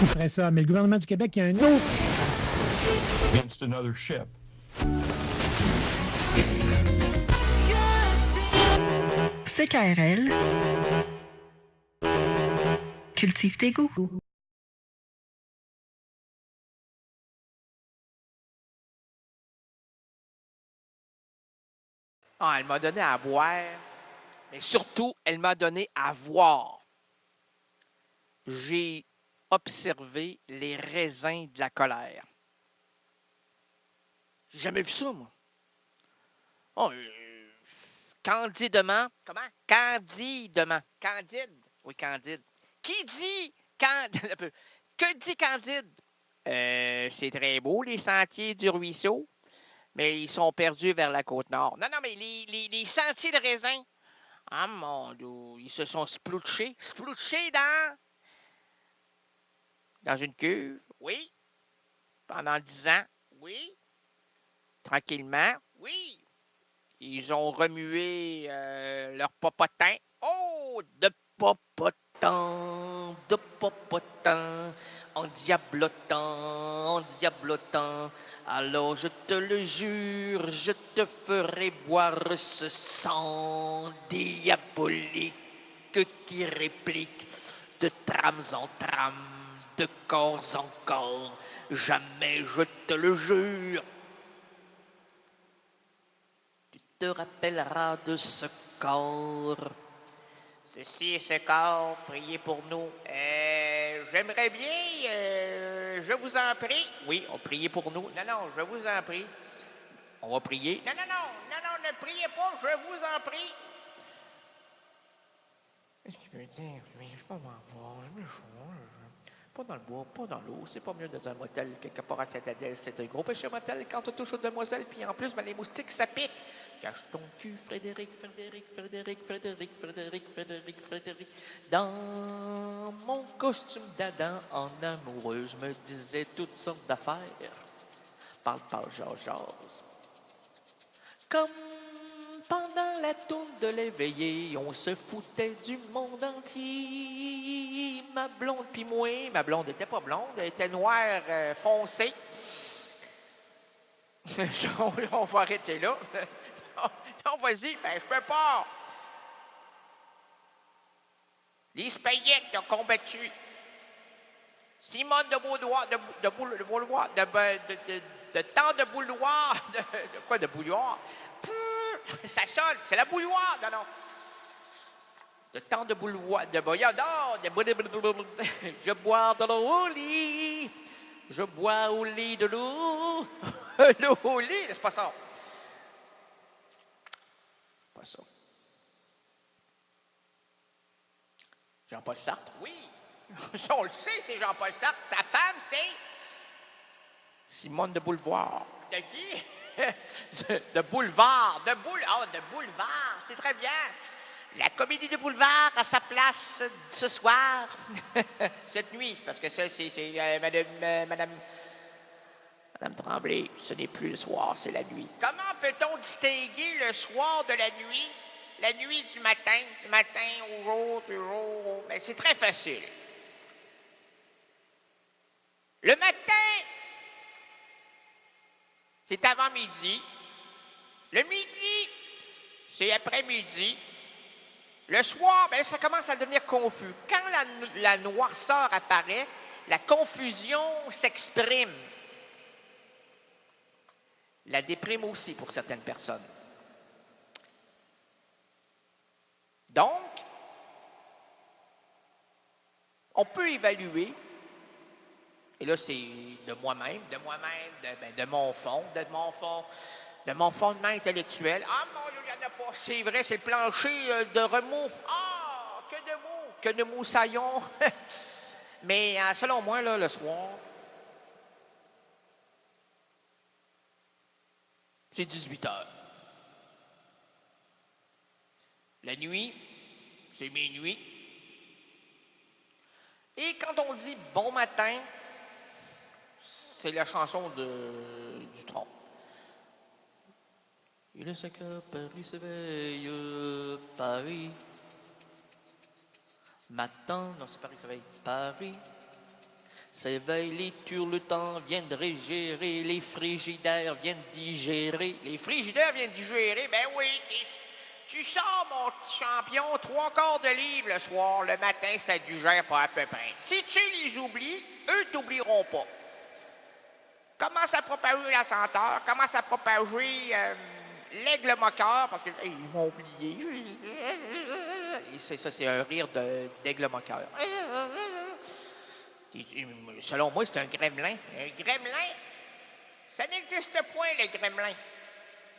ferait ça. Mais le gouvernement du Québec, il y a un autre. Against another ship. CKRL. Cultive tes goûts. Ah, elle m'a donné à boire, mais surtout, elle m'a donné à voir. J'ai observé les raisins de la colère. J'ai jamais vu ça, moi. Oh, candidement. Comment? Candidement. Candide. Oui, Candide. Qui dit Candide? Que dit Candide? C'est très beau, les sentiers du ruisseau, mais ils sont perdus vers la côte nord. Non, non, mais les sentiers de raisin. Ah, mon Dieu, ils se sont splouchés. Splouchés dans une cuve. Oui. Pendant 10 ans. Oui. Tranquillement. Oui. Ils ont remué leur popotin. Oh, de popotin, en diablotant. Alors je te le jure, je te ferai boire ce sang diabolique qui réplique de trames en trames, de corps en corps. Jamais, je te le jure. Te rappelleras de ce corps. Ceci est ce corps, priez pour nous. J'aimerais bien, je vous en prie. Oui, on priez pour nous. Non, non, je vous en prie. On va prier. Non, non, non, non, non, ne priez pas, je vous en prie. Qu'est-ce qu'il veut dire? Je ne vais pas m'en voir, je me chaud. Pas dans le bois, pas dans l'eau. C'est pas mieux dans un motel quelque part à Saint-Adèle. C'est un gros péché motel quand on touche aux demoiselles. Puis en plus, ben, les moustiques, ça pique. Cache ton cul, Frédéric, Frédéric, Frédéric, Frédéric, Frédéric, Frédéric, Frédéric. Dans mon costume d'Adam en amoureuse, me disais toutes sortes d'affaires. Parle, parle, jase, jase. Comme pendant la tourne de l'éveillé, on se foutait du monde entier. Ma blonde puis moi, ma blonde n'était pas blonde, elle était noire foncée. On va arrêter là. Non, vas-y, ben je peux pas. Lise Payette a combattu. Simone de Beaudoir, de temps de bouloir, de quoi de bouilloire? Ça sonne, c'est la bouilloire, non, non. De temps de bouloir, de boyard, non, je bois de l'eau au lit, je bois au lit de l'eau, l'eau au lit, c'est pas ça. Pas ça. Jean-Paul Sartre, oui. Ça, on le sait, c'est Jean-Paul Sartre. Sa femme, c'est Simone de Beauvoir. De qui? De Boulevard. De Boulevard. C'est très bien. La comédie de Boulevard a sa place ce soir. Cette nuit. Parce que ça, c'est Madame Tremblay. Ce n'est plus le soir, c'est la nuit. Comment peut-on distinguer le soir de la nuit? La nuit du matin au jour, du jour. Ben, c'est très facile. Le matin, c'est avant midi. Le midi, c'est après-midi. Le soir, ben, ça commence à devenir confus. Quand la noirceur apparaît, la confusion s'exprime. La déprime aussi pour certaines personnes. Donc, on peut évaluer, et là c'est de moi-même, de mon fondement intellectuel. Ah mon Dieu, il n'y en a pas. C'est vrai, c'est le plancher de remous. Ah, que de moussaillons. Mais selon moi, là, le soir, c'est 18 heures. La nuit, c'est minuit. Et quand on dit bon matin, c'est la chanson du tronc. Il est 5 heures, Paris s'éveille, Paris. Matin, non, c'est Paris s'éveille, Paris. S'éveille, les turlutans viennent régérer, les frigidaires viennent digérer. Les frigidaires viennent digérer? Ben oui, tu sors, mon petit champion, 3/4 de livre le soir. Le matin, ça digère pas à peu près. Si tu les oublies, eux t'oublieront pas. Commence à propager la senteur, commence à propager l'aigle moqueur, parce que ils vont oublier. Et ça, c'est un rire d'aigle moqueur. Selon moi, c'est un gremlin. Un gremlin? Ça n'existe point, le gremlin.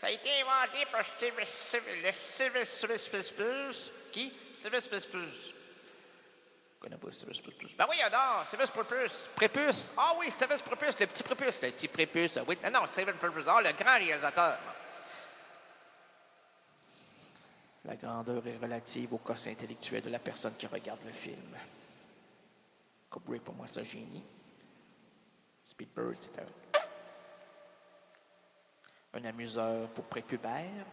Ça a été inventé par Steve qui? Steve Spruce. Je connais pas Steve Spruce. Ben oui, non, Steve Spruce. Prépuce. Ah oui, Steve Spruce, le petit prépuce. Le petit prépuce. Oui, non, Steve Spruce. Ah, le grand réalisateur. La grandeur est relative au quotient intellectuel de la personne qui regarde le film. Kubrick, pour moi, c'est un génie. Spielberg, c'est un amuseur pour prépubères.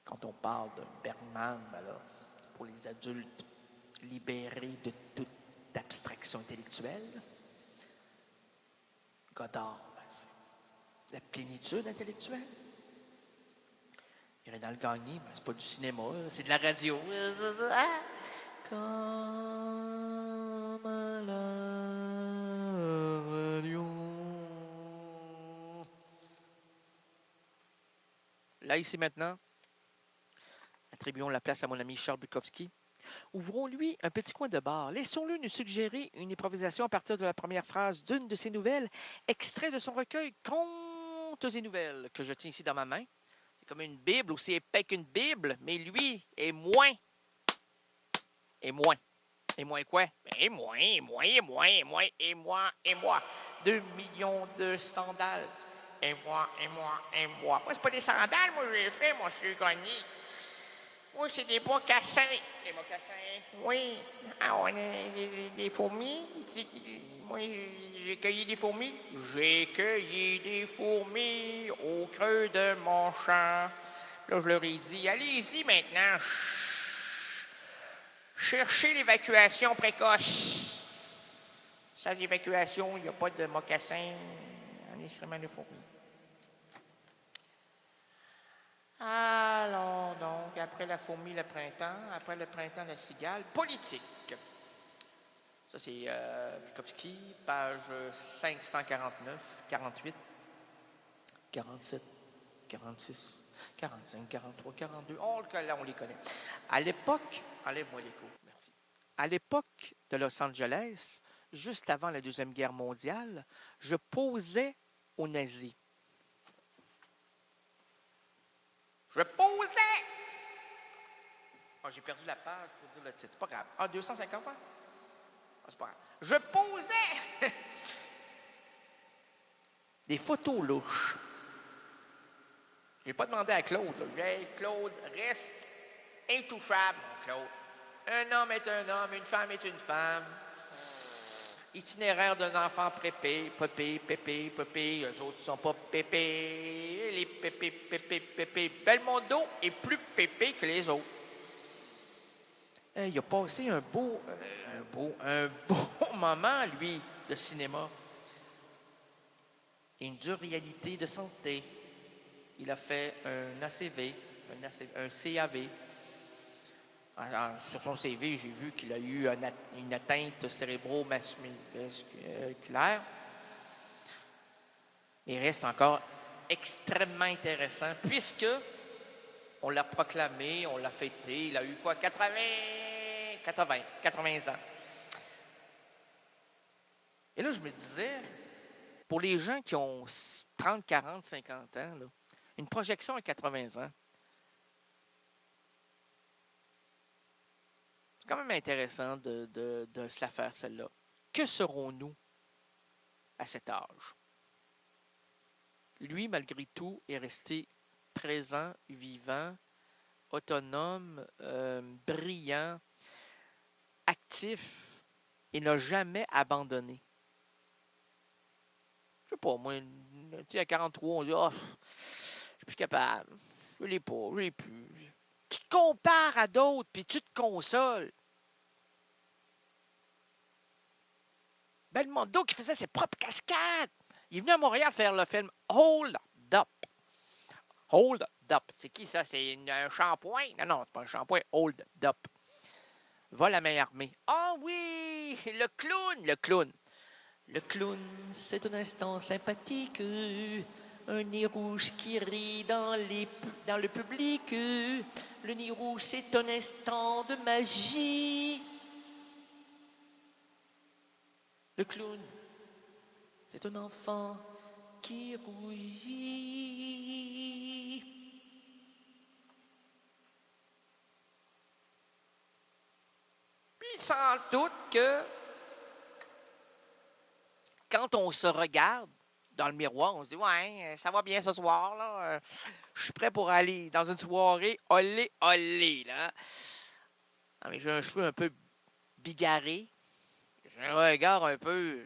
Quand on parle de Bergman, ben là, pour les adultes libérés de toute abstraction intellectuelle. Godard, ben, c'est la plénitude intellectuelle. Et Rénal Gagné, ben, c'est pas du cinéma, c'est de la radio. Comme à la radio. Là, ici, maintenant, attribuons la place à mon ami Charles Bukowski. Ouvrons-lui un petit coin de bar. Laissons-le nous suggérer une improvisation à partir de la première phrase d'une de ses nouvelles, extrait de son recueil Contes et nouvelles, que je tiens ici dans ma main. C'est comme une Bible, aussi épais qu'une Bible, mais lui est moins. Et moins. Et moins quoi? Et moins. 2 millions de sandales. Et moi. Moi, c'est pas des sandales, moi, j'ai fait, moi, je suis gagné. Moi, c'est des mocassins. Des mocassins? Oui. Ah, on a des fourmis. Moi, j'ai cueilli des fourmis. J'ai cueilli des fourmis au creux de mon champ. Là, je leur ai dit, allez-y maintenant. Cherchez l'évacuation précoce. Sans évacuation, il n'y a pas de mocassin en excrément de fourmis. Allons donc, après la fourmi, le printemps, après le printemps, la cigale. Politique. Ça, c'est Bukowski, page 549, 48, 47, 46, 45, 43, 42. Là, on les connaît. À l'époque, enlève-moi l'écho, merci. À l'époque de Los Angeles, juste avant la Deuxième Guerre mondiale, je posais aux nazis. Je posais! Oh, j'ai perdu la page pour dire le titre. C'est pas grave. Ah, 250 ans? Ah, c'est pas grave. Je posais des photos louches. Je n'ai pas demandé à Claude. Hey, Claude, reste intouchable, mon Claude. Un homme est un homme, une femme est une femme. Itinéraire d'un enfant pépé. Eux autres ne sont pas pépé. Les pépé. Belmondo est plus pépé que les autres. Il a passé un beau moment, lui, de cinéma. Et une dure réalité de santé. Il a fait un ACV, un CAV. Alors, sur son CV, j'ai vu qu'il a eu une atteinte cérébro-vasculaire. Il reste encore extrêmement intéressant puisque on l'a proclamé, on l'a fêté. Il a eu quoi? 80 ans. Et là, je me disais, pour les gens qui ont 30, 40, 50 ans, là, une projection à 80 ans, c'est quand même intéressant de se la faire, celle-là. Que serons-nous à cet âge? Lui, malgré tout, est resté présent, vivant, autonome, brillant, actif et n'a jamais abandonné. Je sais pas, moi, tu sais, à 43, on dit « Oh, je suis plus capable, je l'ai pas, je l'ai plus. » Tu te compares à d'autres, puis tu te consoles. Belmondo qui faisait ses propres cascades. Il est venu à Montréal faire le film Hold Up. Hold Up. C'est qui ça? C'est un shampoing? Non, non, c'est pas un shampoing. Hold Up. Va la main armée. Ah oui! Le clown! Le clown. Le clown, c'est un instant sympathique. Un nez rouge qui rit dans le public. Le nez rouge, c'est un instant de magie. Le clown, c'est un enfant qui rougit. Puis sans doute que quand on se regarde dans le miroir, on se dit « Ouais, ça va bien ce soir, là. Je suis prêt pour aller dans une soirée olé, olé, là. » Ah, mais j'ai un cheveu un peu bigarré. J'ai un regard un peu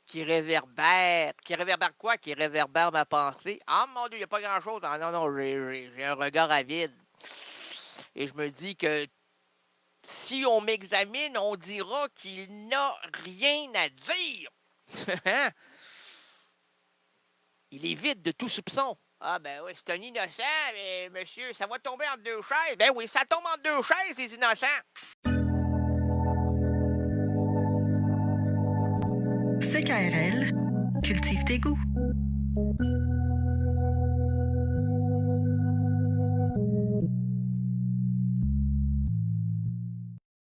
qui réverbère. Qui réverbère quoi? Qui réverbère ma pensée. Ah, mon Dieu, il n'y a pas grand-chose. Ah, non, non, j'ai un regard avide. Et je me dis que si on m'examine, on dira qu'il n'a rien à dire. Il est vide de tout soupçon. Ah, ben oui, c'est un innocent, mais monsieur, ça va tomber entre deux chaises. Ben oui, ça tombe entre deux chaises, les innocents. CKRL, cultive tes goûts.